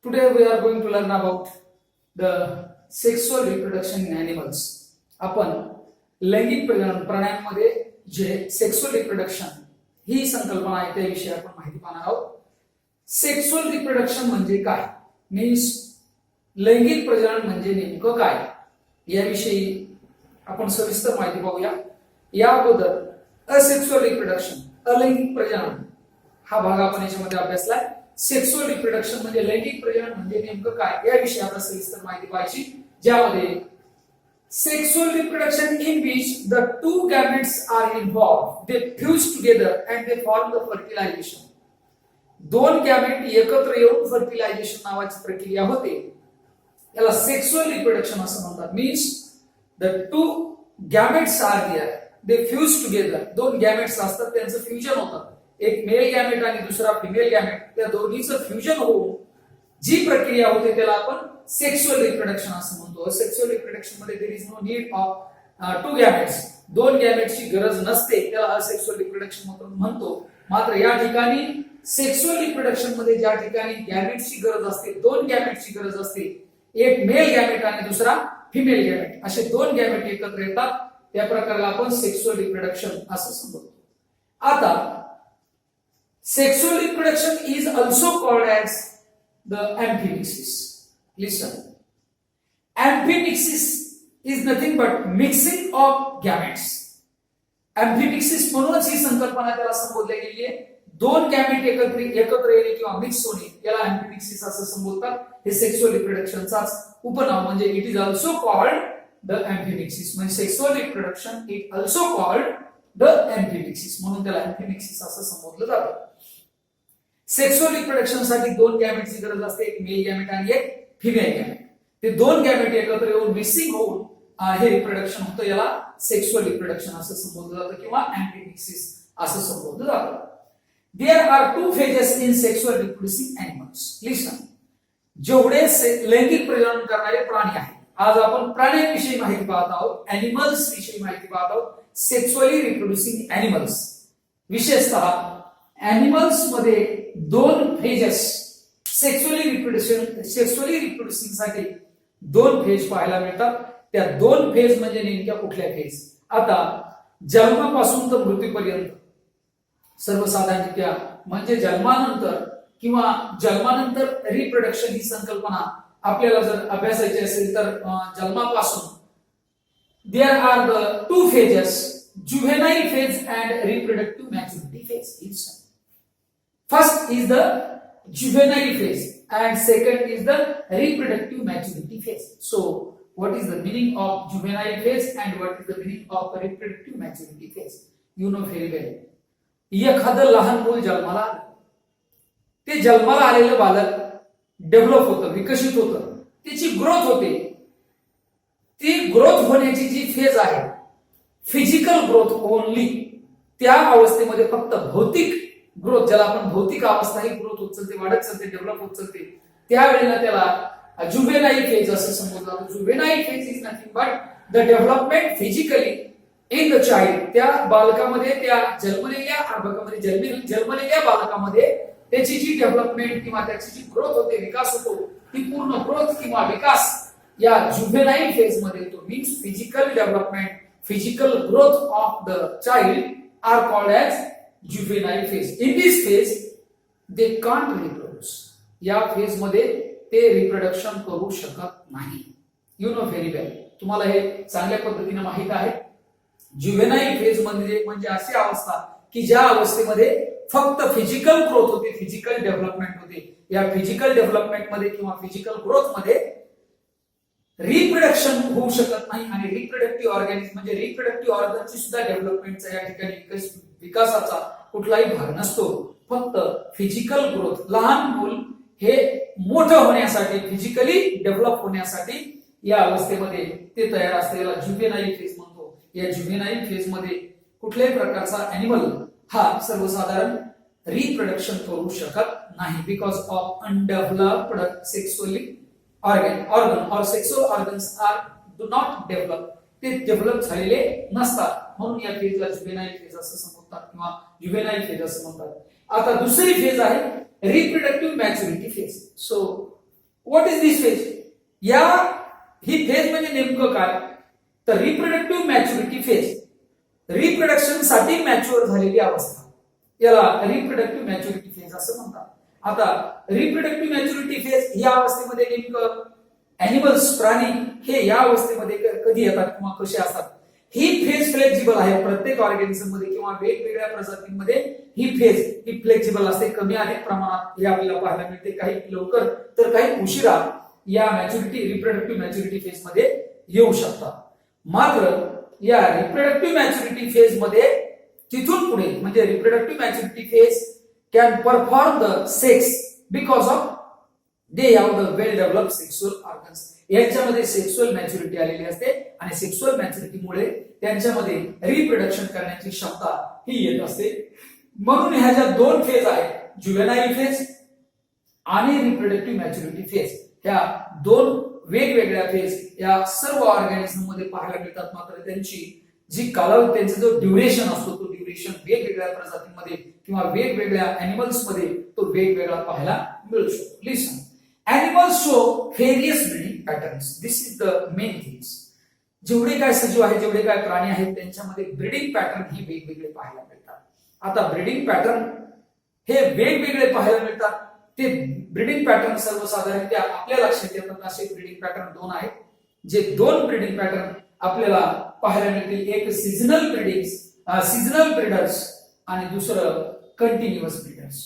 Today we are going to learn about the sexual reproduction in animals. आपण लैंगिक प्रजनन प्राण्यांमध्ये जे सेक्सुअल रिप्रोडक्शन ही संकल्पना आहे त्याविषयी आपण माहिती पाहणार आहोत. सेक्सुअल रिप्रोडक्शन म्हणजे काय, मीन्स लैंगिक प्रजनन म्हणजे नेमकं काय याविषयी आपण सविस्तर माहिती पाहूया. या अगोदर असेक्सुअल रिप्रोडक्शन अलैंगिक प्रजनन हा भाग आपण याच्यामध्ये अभ्यासलाय. सेक्सुअल रिप्रोडक्शन म्हणजे लैंगिक प्रजनन म्हणजे नेमकं काय याविषयी आपण सविस्तर माहिती पाहायची, ज्यामध्ये sexual reproduction in which the two gametes are involved, they fuse together and they form the fertilization. दोन गॅमेट एकत्र येऊन फर्टिलायझेशन नावाची प्रक्रिया होते, याला सेक्सुअल रिप्रोडक्शन असं म्हणतात. Means the two gametes are there, they fuse together. दोन गॅमेट्स असतात, त्यांचं फ्युजन होतं, एक मेल गॅमेट आणि दुसरा फिमेल गॅमेट, त्या दोन्हीचं फ्युजन होऊन जी प्रक्रिया होते त्याला आपण सेक्सुअल रिप्रोडक्शन असं म्हणतो. सेक्सुअल रिप्रोडक्शन मध्ये there is no need of two gametes, दोन गॅमेट्सची गरज नसते, त्याला असेक्सुअल रिप्रोडक्शन म्हणतो. मात्र या ठिकाणी सेक्सुअल रिप्रोडक्शन मध्ये ज्या ठिकाणी गॅमेट्सची गरज असते, दोन गॅमेट्सची गरज असते, एक मेल गॅमेट आणि दुसरा फिमेल गॅमेट, असे दोन गॅमेट एकत्र येतात, त्या प्रकाराला आपण सेक्सुअल रिप्रोडक्शन असं संबोधतो. आता sexual reproduction is also called as the amphimixis. Listen, amphimixis is nothing but mixing of gametes. Amphimixis म्हणूनच ही संकल्पना त्याला संबोधली गेली आहे. दोन गॅमेट एकत्र येणे किंवा मिक्स होणे याला एम्फिमिक्सिस असं संबोधतात. हे सेक्सुअल रिप्रोडक्शनचाच उपनाव, म्हणजे it is also called the amphimixis. म्हणजे sexual reproduction it also called the amphimixis, म्हणून त्याला एम्फिमिक्सिस असं संबोधलं जातं. सेक्सुअल रिप्रोडक्शन साठी दोन गॅमेटची गरज असते, एक मेल गॅमेट आणि एक फिमेल गॅमेट. ते दोन गॅमेट एकत्र येऊन मिक्सिंग होऊन हे रिप्रोडक्शन होतं, याला सेक्सुअल रिप्रोडक्शन असं संबोधलं जातं किंवा एम्फिमिक्सिस असं संबोधलं जातं. There are two phases in sexual reproducing animals. Listen, जेवढे लैंगिक प्रजनन करणारे प्राणी आहेत, आज आपण प्राण्यांविषयी माहिती पाहत आहोत, एनिमल्स विषयी माहिती पाहत आहोत. सेक्सुअली रिप्रोड्युसिंग एनिमल्स, विशेषतः एनिमल्स मध्ये दोन फेजेस सेक्सुअली रिप्रोड्युसिंग साठी दोन फेज पाहायला मिळतात. त्या दोन फेज म्हणजे नेमक्या कुठल्या फेज? आता जन्मापासून तर मृत्यूपर्यंत सर्वसाधारणरित्या म्हणजे जन्मानंतर किंवा जन्मानंतर रिप्रोडक्शन ही संकल्पना आपल्याला जर अभ्यासायची असेल तर जन्मापासून there are the two phases, juvenile phase and reproductive maturity phase. First is the juvenile phase and second is the reproductive maturity phase. So what is the meaning of juvenile phase and what is the meaning of reproductive maturity phase? You know very well. एखादं लहान मूल जन्माला आलं, ते जन्माला आलेलं बालक develop होतं, विकसित होतं, त्याची ग्रोथ होते. ती ग्रोथ होण्याची जी फेज आहे फिजिकल ग्रोथ ओनली, त्या अवस्थेमध्ये फक्त भौतिक ग्रोथ, ज्याला आपण भौतिक अवस्था ही ग्रोथ होत चालते, वाढत चालते, डेव्हलप होत चालते, त्यावेळेला त्याला जुव्हेनाइल फेज असं संबोधलं जातं. Juvenile phase is nothing but the development physically in the child. त्या बालकामध्ये, त्या जन्मलेल्या अर्भकामध्ये जन्मलेल्या बालकामध्ये त्याची जी डेव्हलपमेंट किंवा त्याची जी ग्रोथ होते, विकास होतो, ती पूर्ण ग्रोथ किंवा विकास या जुव्हेनाइल फेज मध्ये येतो. Means physical development, physical growth of the child are called as juvenile phase. In this phase they can't reproduce. या फेज मध्ये ते रिप्रोडक्शन करू शकत नाही. यू नो व्हेरी वेल, तुम्हाला हे चांगल्या पद्धतीने माहित आहे. जुव्हेनाइल फेज म्हणजे अशी अवस्था की ज्या अवस्थेमध्ये फक्त फिजिकल ग्रोथ होते, फिजिकल डेव्हलपमेंट होते. या फिजिकल डेव्हलपमेंट मध्ये किंवा फिजिकल ग्रोथ मध्ये रिप्रोडक्शन होऊ शकत नाही आणि रिप्रोडक्टिव्ह ऑर्गॅनिझम म्हणजे रिप्रोडक्टिव्ह ऑर्गनची सुद्धा डेव्हलपमेंटचा या ठिकाणी विकासाचा कुठलाही भाग नसतो. फक्त फिजिकल ग्रोथ, लहान मूल हे मोठं होण्यासाठी, फिजिकली डेव्हलप होण्यासाठी या अवस्थेमध्ये ते तयार असते, याला जुव्हेनाइल फेज म्हणतो. या जुव्हेनाइल फेज मध्ये कुठल्याही प्रकारचा एनिमल हा सर्वसाधारण रिप्रोडक्शन करू शकत नाही, because of undeveloped sexually organ or sexual organs are do not develop. ते डेव्हलप झालेले नसतात, म्हणून या फेजला जुव्हेनाइल फेज असं संबोधतात किंवा जुव्हेनाइल फेज असं म्हणतात. आता दुसरी फेज आहे reproductive maturity phase. So what is this phase? He phase म्हणजे नेमकं काय? तर रिप्रोडक्टिव्ह मॅच्युरिटी फेज, रिप्रोडक्शन साठी मॅच्युअर झालेली अवस्था, याला रिप्रोडक्टिव्ह मॅच्युरिटी फेज असं म्हणतात. आता रिप्रोडक्टिव्ह मॅच्युरिटी फेज या अवस्थेमध्ये नेमकं अॅनिमल्स, प्राणी हे या अवस्थेमध्ये कधी येतात किंवा कसे असतात? ही फेज फ्लेक्झिबल आहे प्रत्येक ऑर्गॅनिझम मध्ये किंवा वेगवेगळ्या प्रजातींमध्ये ही फेज ही फ्लेक्झिबल असते. कमी अधिक प्रमाणात हे आपल्याला पाहायला मिळते, काही लवकर तर काही उशिरा या मॅच्युरिटी रिप्रोडक्टिव्ह मॅच्युरिटी फेज मध्ये येऊ शकतात. मात्र या रिप्रोडक्टिव्ह मॅच्युरिटी फेज मध्ये तिथून पुढे म्हणजे reproductive maturity phase can perform the sex because of they have the well developed sexual organs. यांच्यामध्ये सेक्सुअल मॅच्युरिटी आलेली असते आणि सेक्सुअल मॅच्युरिटीमुळे त्यांच्यामध्ये रिप्रोडक्शन करण्याची क्षमता ही येत असते. म्हणून ह्या ज्या दोन फेज आहेत, जुवेनाईल फेज आणि रिप्रोडक्टिव्ह मॅच्युरिटी फेज, ह्या दोन वेगवेगळ्या फेज या सर्व ऑर्गॅनिझम मध्ये पाहायला मिळतात. मात्र त्यांची जी कालावधी, त्यांचा जो ड्युरेशन असतो तो ड्युरेशन वेगवेगळ्या प्रजातींमध्ये किंवा वेगवेगळ्या अॅनिमल्स मध्ये तो वेगवेगळा पाहायला मिळू शकतो. लिसन, animals show various breeding patterns. This is the main things. जेवढे काय सजीव आहेत, जेवढे काय प्राणी आहेत, त्यांच्यामध्ये ब्रीडिंग पॅटर्न ही वेगवेगळे पाहायला मिळतात. आता ब्रीडिंग पॅटर्न हे वेगवेगळे पाहायला मिळतात. ते ब्रीडिंग पॅटर्न सर्वसाधारण त्या आपल्या लक्षात येतात असे ब्रीडिंग पॅटर्न दोन आहेत. जे दोन ब्रीडिंग पॅटर्न आपल्याला पाहायला मिळतील, एक सीझनल ब्रीडर्स आणि दुसरं कंटिन्युअस ब्रीडर्स.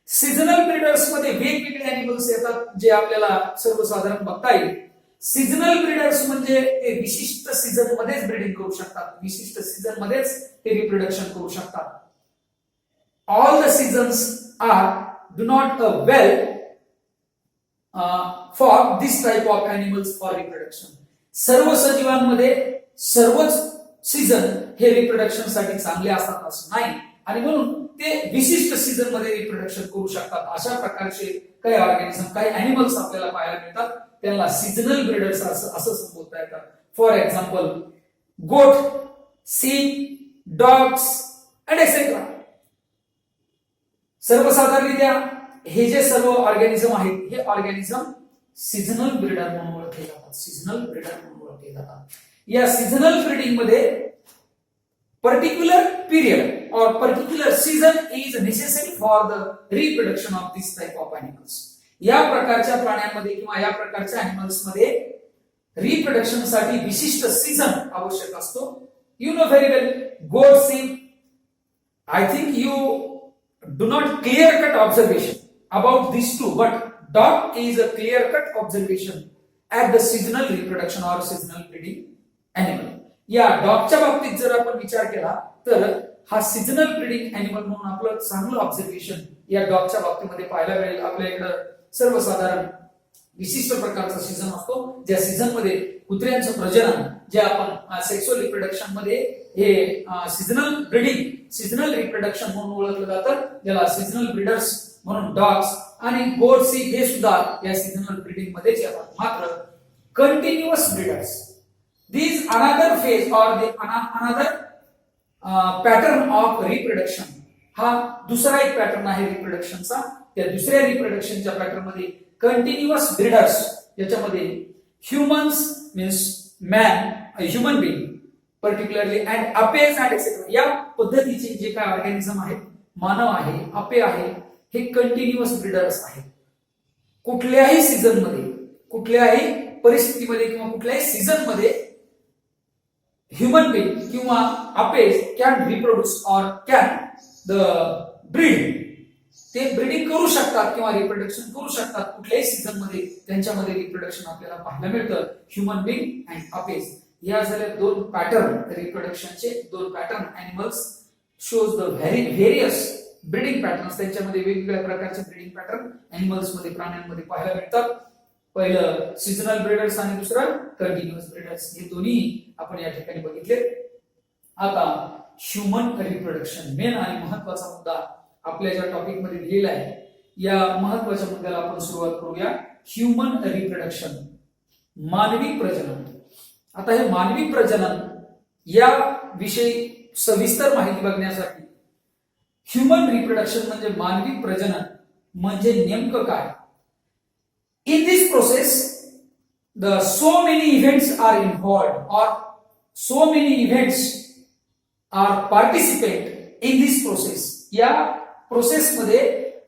सीझनल ब्रीडर्स मध्ये वेगवेगळे अॅनिमल्स येतात जे आपल्याला सर्वसाधारण बघता येईल. सीझनल ब्रीडर्स म्हणजे ते विशिष्ट सीझन मध्येच ब्रीडिंग करू शकतात, विशिष्ट सीझन मध्येच ते रिप्रोडक्शन करू शकतात. All the seasons do not well for this type of animals for reproduction. सर्व सजीवांमध्ये सर्वच सीझन हे रिप्रोडक्शन साठी चांगले असतात असं नाही आणि म्हणून ते विशिष्ट सीझन मध्ये रिप्रोडक्शन करू शकतात. अशा प्रकारचे काही ऑर्गॅनिझम, काही अॅनिमल्स आपल्याला पाहायला मिळतात, त्यांना सीझनल ब्रीडर्स असं संबोधता येतात. फॉर एक्झाम्पल गोट, शीप, डॉग्स अँड एक्सेट्रा. सर्वसाधारणरित्या हे जे सर्व ऑर्गॅनिझम आहेत, हे ऑर्गॅनिझम सीझनल ब्रीडर म्हणून ओळखले जातात. सीझनल ब्रीडर म्हणून ओळखले जातात. या सीझनल ब्रीडिंग मध्ये particular period or particular season is necessary for the reproduction of this type of animals. या प्रकारच्या प्राण्यांमध्ये किंवा या प्रकारच्या अॅनिमल्स मध्ये रिप्रोडक्शन साठी विशिष्ट सीझन आवश्यक असतो. You know very well goat, sheep. I think you do not clear cut observation about this too, but dog is a clear cut observation at the seasonal reproduction or seasonal breeding animal. या डॉगच्या बाबतीत जर आपण विचार केला तर हा seasonal breeding animal म्हणून आपलं चांगलं ऑब्झर्वेशन या डॉगच्या बाबतीमध्ये पाहायला मिळेल. आपल्या इकडं सर्वसाधारण विशिष्ट प्रकारचा सीझन असतो, ज्या सीझन मध्ये कुत्र्यांचं प्रजनन जे आपण सेक्सुअल रिप्रोडक्शन मध्ये हे सीझनल रिप्रोडक्शन म्हणून ओळखलं जातं, ज्याला सीझनल ब्रीडर्स म्हणून डॉग्स आणि गोट, शीप हे सुद्धा या सीझनल ब्रीडिंग मध्येच येतात. मात्र continuous breeders, these another phase or the another pattern of reproduction, हा दुसरा एक पॅटर्न आहे रिप्रोडक्शनचा. त्या दुसऱ्या रिप्रोडक्शनच्या पॅटर्न मध्ये कंटिन्युअस ब्रीडर्स, याच्यामध्ये humans means man, human being particularly and apes and etcetera, या पद्धतीचे जे काय ऑर्गॅनिझम आहेत, मानव आहे, अपे आहे, हे कंटिन्युअस ब्रीडर्स आहेत. कुठल्याही सीझन मध्ये, कुठल्याही परिस्थितीमध्ये किंवा कुठल्याही सीझन मध्ये ह्युमन बीइंग किंवा apes can reproduce or can the breed. ते ब्रीडिंग करू शकतात किंवा रिप्रोडक्शन करू शकतात कुठल्याही सीझन मध्ये, त्यांच्यामध्ये रिप्रोडक्शन आपल्याला पाहायला मिळतं. ह्युमन बीइंग अँड अपेज या झाल्या दोन पॅटर्न रिप्रोडक्शनचे, दोन pattern. Animals shows the various breeding patterns, त्यांच्यामध्ये वेगवेगळ्या प्रकारचे ब्रीडिंग पॅटर्न अॅनिमल्स मध्ये, प्राण्यांमध्ये पाहायला मिळतात. पहिलं सीझनल ब्रीडर्स आणि दुसरं कंटिन्युअस ब्रीडर्स, हे दोन्ही आपण या ठिकाणी बघितले. आता ह्युमन रिप्रोडक्शन, मेन आणि महत्वाचा मुद्दा आपल्या ज्या टॉपिक मध्ये दिलेला आहे, या महत्वाच्या मुद्द्याला आपण सुरुवात करूया. ह्युमन रिप्रोडक्शन, मानवी प्रजनन. आता हे मानवी प्रजनन या विषयी सविस्तर माहिती बघण्यासाठी ह्युमन रिप्रोडक्शन म्हणजे मानवी प्रजनन म्हणजे नेमकं काय, In this process, the so many events are involved, or so many events are participate in this process. या प्रोसेस मध्ये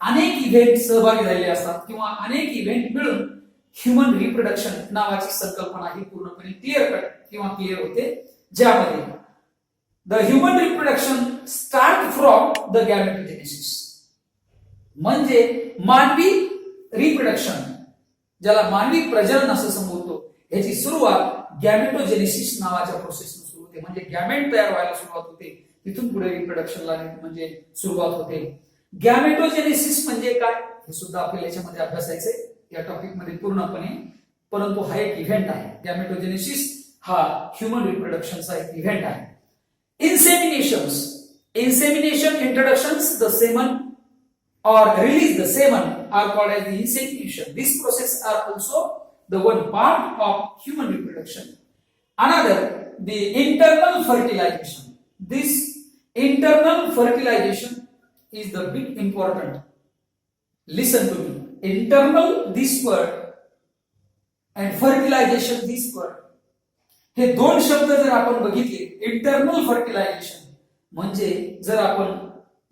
अनेक इव्हेंट सहभागी झालेले असतात किंवा अनेक इव्हेंट मिळून ह्युमन रिप्रोडक्शन नावाची संकल्पना ही पूर्णपणे क्लिअर कट किंवा क्लिअर होते, ज्यामध्ये the human reproduction start from the gametogenesis, म्हणजे मानवी रिप्रोडक्शन, ज्याला मानवी प्रजनन असं संबोधतो, याची सुरुवात गॅमेटोजेनेसिस नावाच्या प्रोसेसने सुरू होते. म्हणजे गॅमेट तयार व्हायला सुरुवात होते, तिथून पुढे रिप्रोडक्शनला म्हणजे सुरुवात होते. गॅमेटोजेनेसिस म्हणजे काय हे सुद्धा आपल्याला याच्यामध्ये अभ्यासायचंय या टॉपिक मध्ये पूर्णपणे, परंतु हा एक इव्हेंट आहे. गॅमेटोजेनेसिस हा ह्युमन रिप्रोडक्शनचा एक इव्हेंट आहे. Insemination introductions the semen or release the semen are called as the insemination. These processes are also the one part of human reproduction. Another, the internal fertilization. This internal fertilization is the big important. Listen to me. Internal, this word, and fertilization, this word. हे दोन शब्द जर आपण बघितले, internal fertilization म्हणजे जर आपण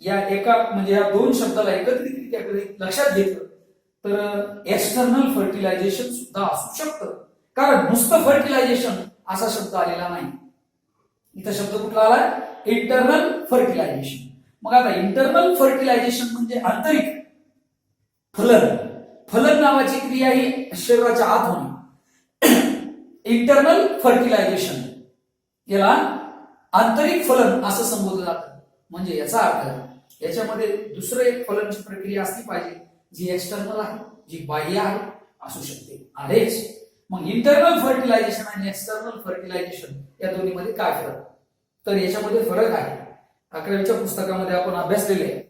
या एका म्हणजे या दोन शब्दाला एकत्रितरित्या लक्षात घेतलं तर एक्सटर्नल फर्टिलायझेशन सुद्धा असू शकतं, कारण नुसतं फर्टिलायझेशन असा शब्द आलेला नाही. इथं शब्द कुठला आला? Internal fertilization. मग आता इंटरनल फर्टिलायझेशन म्हणजे आंतरिक फलन. फलन नावाची क्रिया ही शरीराच्या आत होणे. इंटरनल फर्टिलायझेशन याला आंतरिक फलन असं संबोधलं जातं. म्हणजे याचा अर्थ याच्यामध्ये दुसरं एक फलनची प्रक्रिया असली पाहिजे जी एक्सटर्नल आहे, जी बाह्य आहे, असू शकते, आहेच. मग इंटरनल फर्टिलायझेशन आणि एक्सटर्नल फर्टिलायझेशन या दोन्हीमध्ये काय फरक? तर याच्यामध्ये फरक आहे. 11वीच्या पुस्तकामध्ये आपण अभ्यासलेले आहे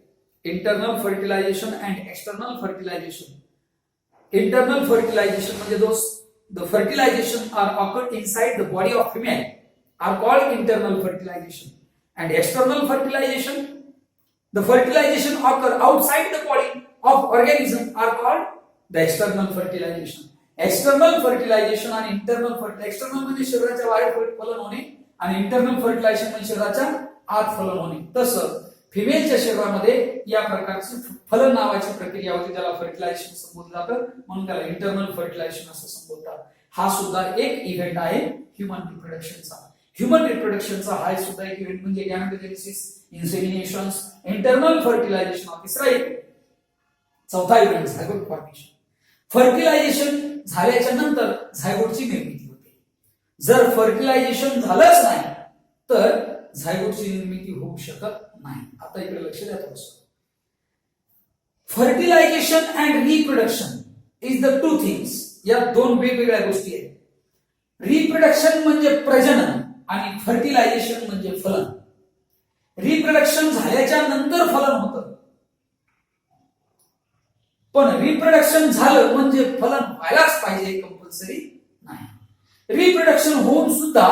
internal fertilization and external fertilization. Internal fertilization म्हणजे the fertilization are occurred inside the body of female are called internal fertilization, and external fertilization, the fertilization occur outside the body of organism, are called the external fertilization. External fertilization आणि internal fertilization, external म्हणजे शरीराच्या बाहेर फलन होणे आणि internal fertilization म्हणजे शरीराच्या आत फलन होणे. तसं फिमेलच्या शरीरामध्ये या प्रकारची फलन नावाची प्रक्रिया होती, ज्याला फर्टिलायझेशन संबोधलं जातं, म्हणून त्याला इंटरनल फर्टिलायझेशन असं संबोधतात. हा सुद्धा एक इव्हेंट आहे ह्युमन रिप्रोडक्शनचा. ह्युमन रिप्रोडक्शनचा हा सुद्धा एक इव्हेंट म्हणजे गॅमेटोजेनेसिस, इन्सेमिनेशन, इंटरनल फर्टिलायझेशन हा तिसरा इव्हेंट. चौथा इव्हेंट झायगोट फॉर्मेशन. फर्टिलायझेशन झाल्याच्या नंतर झायगोटची निर्मिती होते. जर फर्टिलायझेशन झालंच नाही तर झायगोटची निर्मिती होऊ शकत नाही. आता इकडे लक्ष द्या थोडंसं. Fertilization and reproduction is the two things. या दोन वेगवेगळ्या गोष्टी आहेत. रिप्रोडक्शन म्हणजे प्रजनन आणि फर्टिलायझेशन म्हणजे फलन. रिप्रोडक्शन झाल्याच्या नंतर फलन होतं, पण रिप्रोडक्शन झालं म्हणजे फलन व्हायलाच पाहिजे कंपल्सरी नाही. रिप्रोडक्शन होऊन सुद्धा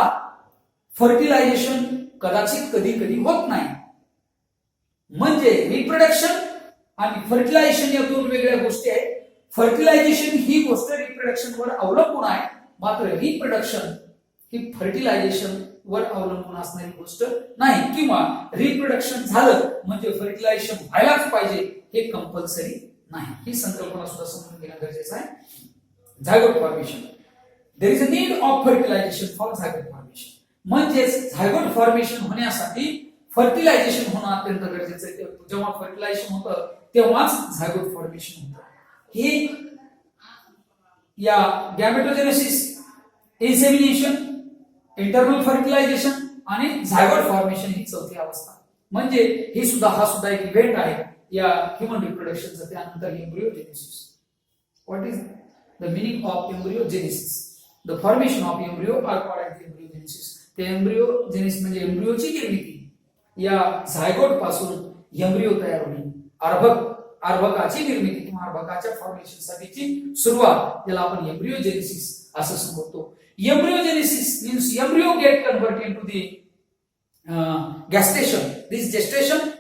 फर्टिलायझेशन कदाचित कधी कधी होत नाही. म्हणजे रिप्रोडक्शन आणि फर्टिलायझेशन या दोन वेगळ्या गोष्टी आहेत. फर्टिलायझेशन ही गोष्ट रिप्रोडक्शन वर अवलंबून आहे, मात्र रिप्रोडक्शन ही फर्टिलायझेशन वर अवलंबून असणारी गोष्ट नाही, किंवा रिप्रोडक्शन झालं म्हणजे फर्टिलायझेशन व्हायलाच पाहिजे हे कंपल्सरी नाही. ही संकल्पना सुद्धा समजून घेणं गरजेचं आहे. Zygote formation. There is a need of fertilization for zygote formation. म्हणजेच झायगोट फॉर्मेशन होण्यासाठी फर्टिलायझेशन होणं अत्यंत गरजेचं आहे. जेव्हा फर्टिलायझेशन होतं तेव्हाच झायगोट फॉर्मेशन होतं. ही या गॅमेटोजेनेसिस, इन्सेमिनेशन, इंटरनल फर्टिलायझेशन आणि झायगोट फॉर्मेशन ही चौथी अवस्था. म्हणजे ही सुद्धा हा सुद्धा एक इव्हेंट आहे या ह्युमन रिप्रोडक्शनचा. त्यानंतर embryogenesis. What is the meaning of embryogenesis? The formation of embryo are called as embryogenesis. ते एम्ब्रियोजेनेसिस म्हणजे एम्ब्रियोची निर्मिती. या झायगोट पासून एम्ब्रियो तयार होणे, अर्भकाची निर्मिती किंवा अर्भकाच्या फॉर्मेशन साठीची सुरुवात, याला आपण एम्ब्रियोजेनेसिस असं संबोधतो. Embryogenesis means embryo get converted into the gestation. This gestation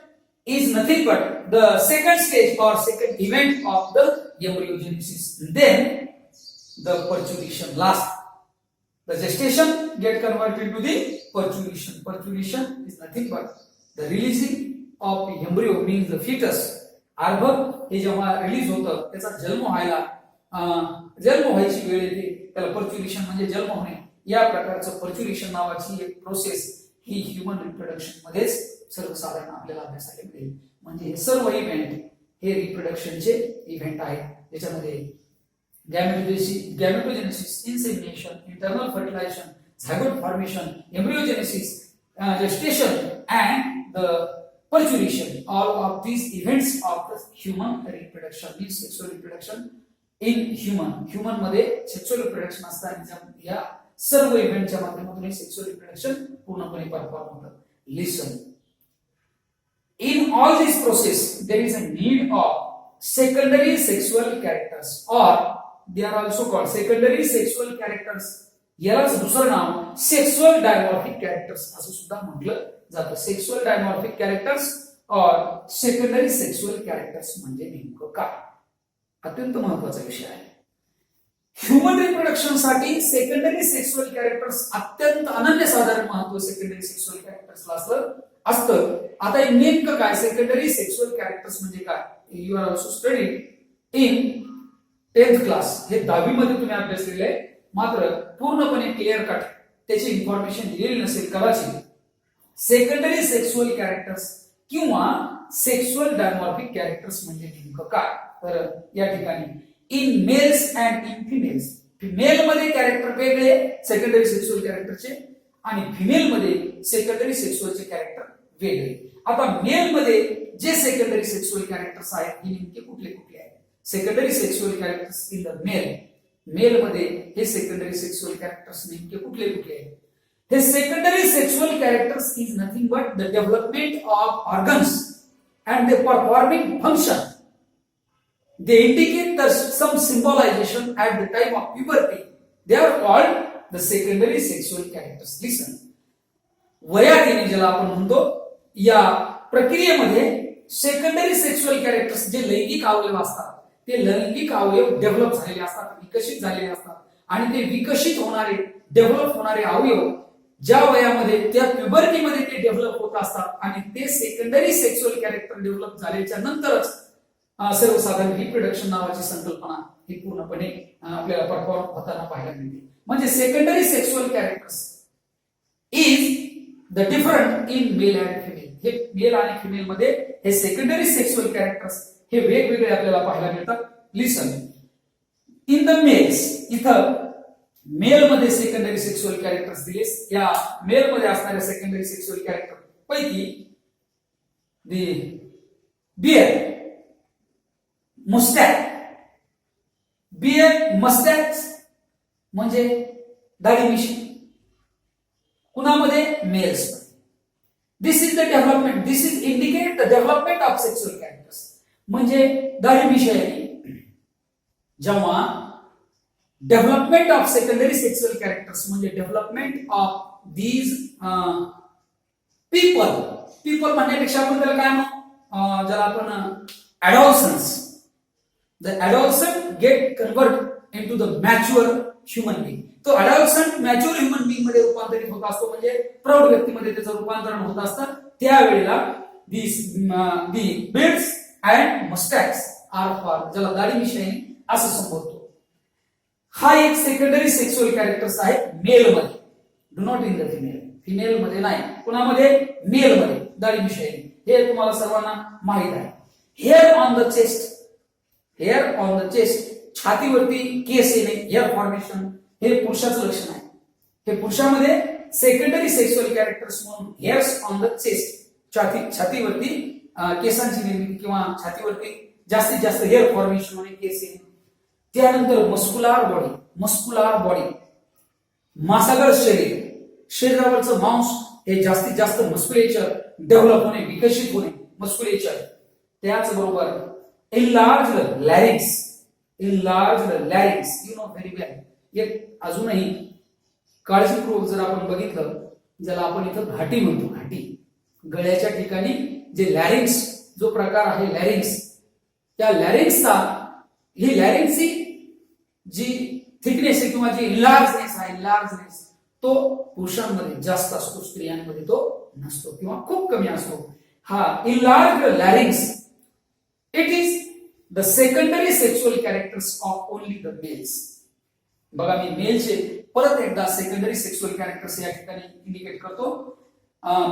is nothing but the second stage or second event of the embryogenesis. Then the perturbation last. The gestation get converted to the perturbation. Perturbation is nothing but the releasing of the embryo, means the fetus. अर्भक हे जेव्हा release होतं त्याचा जन्म व्हायची वेळ येते त्याला पर्च्युलेशन म्हणजे जन्म होणे. या प्रकारचं पर्च्युलेशन नावाची एक प्रोसेस ही ह्युमन रिप्रोडक्शन मध्येच सर्वसाधारण आपल्याला अभ्यासाला मिळेल. म्हणजे हे सर्व इव्हेंट हे रिप्रोडक्शनचे इव्हेंट आहेत. त्याच्यामध्ये gametogenesis, insemination, internal fertilization, zygote formation, embryogenesis, gestation and the perturbation, all of these events of the human reproduction means sexual reproduction in human मध्ये sexual reproduction असतं आणि या सर्व इव्हेंटच्या माध्यमातून हे sexual reproduction पूर्णपणे परफॉर्म होतं. Listen, in all this process there is a need of secondary sexual characters, or they are also called secondary sexual characters. यालाच दुसरं नाव सेक्सुअल डायमॉर्फिक कॅरेक्टर्स असं सुद्धा म्हटलं जातं. सेक्सुअल डायमॉर्फिक कॅरेक्टर्स और सेकंडरी सेक्सुअल कॅरेक्टर्स म्हणजे नेमकं काय, अत्यंत महत्वाचा विषय आहे. ह्युमन रिप्रोडक्शन साठी सेकंडरी सेक्सुअल कॅरेक्टर्स अत्यंत अनन्यसाधारण महत्व सेकंडरी सेक्सुअल कॅरेक्टर्सला असतं. आता हे नेमकं काय सेकंडरी सेक्सुअल कॅरेक्टर्स म्हणजे काय, you are also studied in 10th class. हे 10वी मध्ये तुम्ही अभ्यास केलेला आहे, मात्र पूर्णपणे क्लिअर कट त्याची इन्फॉर्मेशन दिलेली नसेल कदाचित. सेकंडरी सेक्सुअल कॅरेक्टर्स किंवा सेक्सुअल डायमॉर्फिक कॅरेक्टर्स म्हणजे नेमकं काय, तर या ठिकाणी in males and in females, female मध्ये कॅरेक्टर वेगळे सेकंडरी सेक्सुअल कॅरेक्टरचे आणि फिमेल मध्ये सेकंडरी सेक्सुअलचे कॅरेक्टर वेगळे. आता मेल मध्ये जे सेकंडरी सेक्सुअल कॅरेक्टर्स आहेत हे नेमके कुठले कुठले आहेत. Secondary sexual characters in the male मध्ये हे सेकंडरी सेक्सुअल कॅरेक्टर्स नेमके कुठले कुठले आहेत. हे secondary sexual characters is nothing but the development of organs and the performing function. They indicate some symbolization at the time of puberty. They are called the secondary sexual characters. Listen, वयात येणे ज्याला आपण म्हणतो, या प्रक्रियेमध्ये secondary sexual characters जे लैंगिक अवयव असतात ते लैंगिक अवयव डेव्हलप झालेले असतात, विकसित झालेले असतात आणि ते विकसित होणारे डेव्हलप होणारे अवयव ज्या वयामध्ये त्या प्युबर्टीमध्ये ते डेव्हलप होत असतात आणि ते सेकंडरी सेक्सुअल कॅरेक्टर डेव्हलप झाल्याच्या नंतरच सर्वसाधारण रिप्रोडक्शन नावाची संकल्पना ही पूर्णपणे आपल्याला परफॉर्म होताना पाहायला मिळते. म्हणजे secondary sexual characters is the different in male and female. हे मेल आणि फिमेल मध्ये हे सेकंडरी सेक्सुअल कॅरेक्टर्स हे वेगवेगळे आपल्याला पाहायला मिळतात. लिसन, इन द मेल्स, इथं मेल मध्ये सेकंडरी सेक्सुअल कॅरेक्टर्स दिलेस. या मेल मध्ये असणाऱ्या सेकंडरी सेक्सुअल कॅरेक्टर पैकी दी बियर, मुस्टॅच, बियर मस्टॅच म्हणजे दाढी मिशी कुणामध्ये, males. This is the development, this is indicate the development of sexual characters. म्हणजे दाढी मिशी आहे जेव्हा development of secondary sexual characters म्हणजे डेव्हलपमेंट ऑफ दीज पीपल म्हणण्यापेक्षा आपण त्याला काय म्हणू, ज्याला आपण adolescence. The adolescent get convert into the mature human being. तो adolescent mature human being मध्ये रूपांतरित होत असतो, म्हणजे प्रौढ व्यक्तीमध्ये त्याचं रूपांतरण होत असतं. त्यावेळेला the beards and mustaches are formed, ज्याला दाढी मिशी असं संबोधतो. हा एक सेकंडरी सेक्सुअल कॅरेक्टर्स आहे मेल मध्ये, do not in the female. Female मध्ये नाही, कुणामध्ये, मेल मध्ये दाढी मिशी हे तुम्हाला सर्वांना माहित आहे. Hair on the chest, hair on the chest, छातीवरती केस येणे, हेअर फॉर्मेशन हे पुरुषाचं लक्षण आहे. हे पुरुषामध्ये सेकंडरी सेक्सुअल कॅरेक्टर्स म्हणून हेअर्स ऑन द चेस्ट, छातीवरती केसांची निर्मिती किंवा छातीवरती जास्तीत जास्त हेअर फॉर्मेशन आणि केस येणे. त्यानंतर मस्कुलार बॉडी, मांसागळ शरीर, शरीरावरचं मांस हे जास्तीत जास्त मस्क्युलेचर डेव्हलप होणे, विकसित होणे, मस्क्युलेचर. त्याचबरोबर enlarged larynx, you know very well. एक अजूनही काळजीपूर्वक जर आपण बघितलं, ज्याला आपण इथं घाटी म्हणतो, घाटी गळ्याच्या ठिकाणी जे लॅरिंक्स जो प्रकार आहे लॅरिंक्स, त्या लॅरिंक्सचा ही लॅरिंक्सची जी थिकनेस किंवा जे इन्लार्जनेस तो पुरुषांमध्ये जास्त असतो, स्त्रियांमध्ये तो नसतो किंवा खूप कमी असतो. हा enlarge larynx it is the secondary sexual characters of only the males. बघा मी मेलचे परत एकदा सेकंडरी सेक्शुअल कॅरेक्टर्स या ठिकाणी इंडिकेट करतो.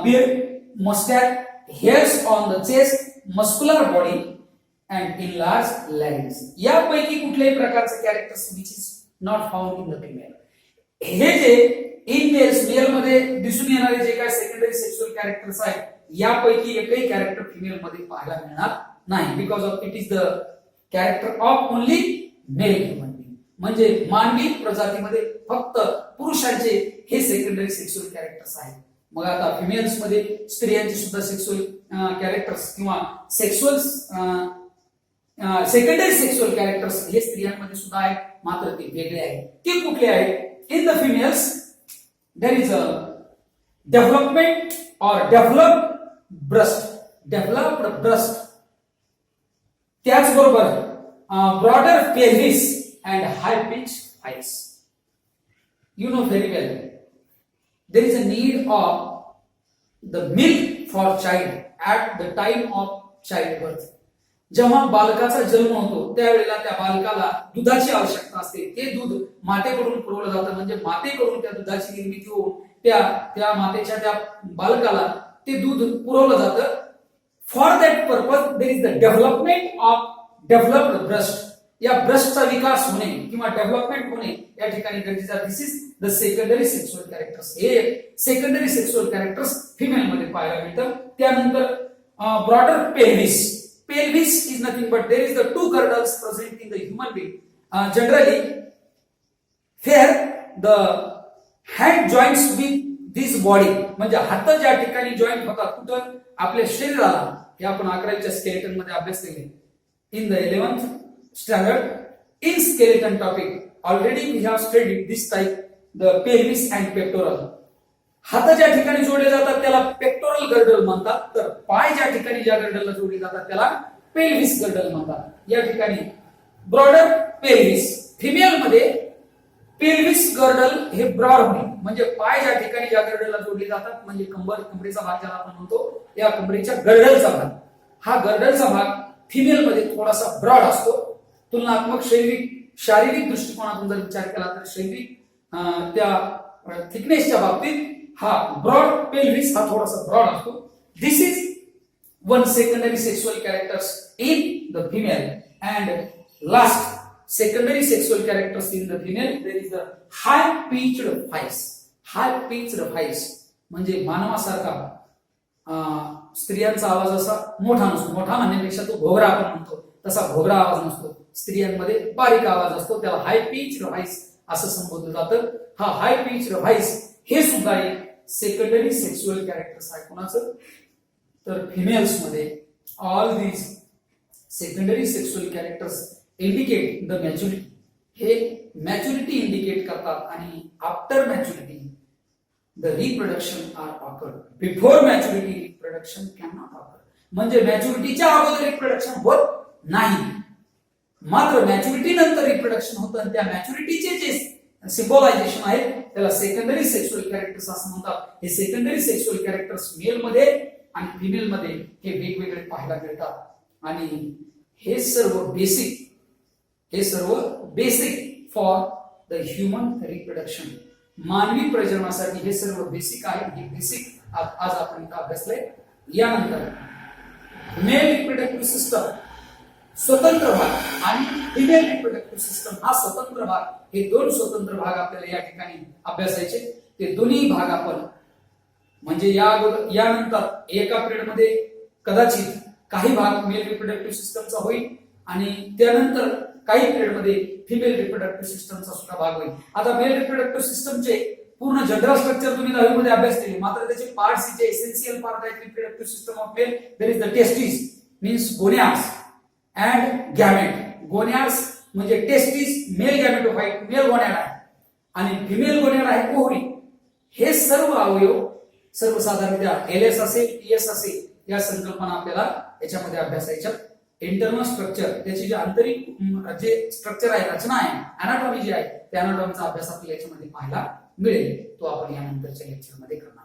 Beard, moustache, hairs on the chest, muscular body and enlarge larynx. यापैकी कुठल्याही प्रकारचे characters which is not found in the female. हे जे इन मेल्स मेलमध्ये दिसून येणारे जे काय सेकंडरी सेक्शुअल कॅरेक्टर्स आहेत यापैकी एकही कॅरेक्टर फिमेल मध्ये पाहायला मिळणार नाही. Because of it is the character of only mail human being. म्हणजे मानवी प्रजातीमध्ये फक्त पुरुषांचे हे सेकंडरी सेक्शुअल कॅरेक्टर्स आहेत. मग आता फिमेल्स मध्ये स्त्रियांचे सुद्धा सेक्शुअल कॅरेक्टर्स किंवा सेक्शुअल सेकंडरी सेक्शुअल कॅरेक्टर्स हे स्त्रियांमध्ये सुद्धा आहेत, मात्र ते वेगळे आहेत. ते कुठले आहेत? In the females there is a development और डेव्हलप्ड ब्रेस्ट, त्याचबरोबर broader pelvis and high pitch eyes. You know very well there is a need of the milk for child at the time of childbirth. जेव्हा बालकाचा जन्म होतो त्यावेळेला त्या बालकाला दुधाची आवश्यकता असते. ते दूध मातेकडून पुरवलं जातं, म्हणजे मातेकडून त्या दुधाची निर्मिती होऊन त्या मातेच्या त्या बालकाला ते दूध पुरवलं जातं. For that purpose there is the development of developed breast. या ब्रेस्टचा विकास होणे किंवा डेव्हलपमेंट होणे या ठिकाणी गरजेचं. This is the secondary sexual characters. हे सेकंडरी सेक्शुअल कॅरेक्टर्स फिमेल मध्ये पाहायला मिळतं. त्यानंतर broader pelvis. Pelvis is nothing but there is the two girdles present in the human being. Generally, here the hand joins with this body. म्हणजे हात ज्या ठिकाणी joint होतात कुठं? आपल्या शरीराला. हे आपण 11वीच्या स्केलेटन मध्ये अभ्यास केले. In the 11th standard in skeleton topic already we have studied this type, the pelvis and pectoral. हात ज्या ठिकाणी जोडले जातात त्याला पेक्टोरल गर्डल म्हणतात, तर पाय ज्या ठिकाणी ज्या गर्डलला जोडले जातात त्याला पेल्विस गर्डल म्हणतात. या ठिकाणी ब्रॉडर पेल्विस. फिमेल मध्ये पेल्विस गर्डल हे ब्रॉड होणे म्हणजे पाय ज्या ठिकाणी ज्या गर्डलला जोडले जातात, म्हणजे कमरेचा भाग ज्याला आपण म्हणतो या कमरेच्या गर्डलचा भाग. हा गर्डलचा भाग फिमेल मध्ये थोडासा ब्रॉड असतो. तुलनात्मक शारीरिक दृष्टिकोनातून जर विचार केला तर शारीरिक त्या थिकनेसच्या बाबतीत हा ब्रॉड पेल्विस हा थोडासा ब्रॉड असतो. This is one secondary sexual characters in the female. And last secondary sexual characters in the female there is the high pitched voice. High pitched voice म्हणजे मानवासारखा स्त्रियांचा आवाज असा मोठा नसतो. मोठा म्हणण्यापेक्षा तो घोगरा आपण म्हणतो तसा घोगरा आवाज नसतो. स्त्रियांमध्ये बारीक आवाज असतो, त्याला हाय पिच्ड व्हॉइस असं संबोधलं जातं. हा हाय पिच्ड व्हॉइस हे सुद्धा एक सेकंडरी सेक्शुअल कॅरेक्टर्स आहे. कोणाचं? तर फिमेल्स मध्ये all these secondary sexual characters indicate the maturity. हे मॅच्युरिटी इंडिकेट करतात आणि after maturity the reproduction are occurred. Before maturity reproduction can not occur. म्हणजे मॅच्युरिटीच्या अगोदर रिप्रोडक्शन होत नाही, मात्र मॅच्युरिटी नंतर रिप्रोडक्शन होतं. आणि त्या मॅच्युरिटीचे जे सिम्बॉलायझेशन आहे त्याला सेकंडरी सेक्शुअल कॅरेक्टर्स असं म्हणतात. हे सेकंडरी सेक्शुअल कॅरेक्टर्स मेल मध्ये आणि फिमेल मध्ये हे वेगवेगळे पाहायला मिळतात. आणि हे सर्व basic for the human reproduction. मानवी प्रजननासाठी हे सर्व बेसिक आहे. हे बेसिक आज आपण इथं अभ्यासलंय. यानंतर मेल रिप्रोडक्टिव्ह सिस्टम स्वतंत्र भाग आणि फिमेल रिप्रोडक्टिव्ह सिस्टम हा स्वतंत्र भाग. हे दोन स्वतंत्र भाग आपल्याला या ठिकाणी अभ्यासायचे. ते दोन्ही भाग आपण म्हणजे यानंतर एका पिरियड मध्ये कदाचित काही भाग मेल रिप्रोडक्टिव्ह सिस्टमचा होईल आणि त्यानंतर काही पिरियड मध्ये फिमेल रिप्रोडक्टिव्ह सिस्टमचा सुद्धा भाग होईल. आता मेल रिप्रोडक्टिव्ह सिस्टमचे पूर्ण जनरल स्ट्रक्चर तुम्ही 10वी मध्ये अभ्यास केले, मात्र त्याचे पार्ट्स जे एसेन्शियल पार्ट आहेत reproductive system of male there is the testis means gonads and gamete. Gonads म्हणजे testis male gametophyte male gonad आहे आणि फिमेल गोनॅड आहे ओव्हरी. हे सर्व अवयव सर्वसाधारणतः एलएस असेल टीएस असेल या संकल्पना आपल्याला याच्यामध्ये अभ्यासायच्या इंटरनल स्ट्रक्चर, त्याची जे आंतरिक जे स्ट्रक्चर आहे, रचना आहे, अनाटॉमी जी आहे, त्या अनाटॉमीचा अभ्यास आपल्याला याच्यामध्ये पाहायला मिळेल. तो आपण यानंतरच्या लेक्चरमध्ये करणार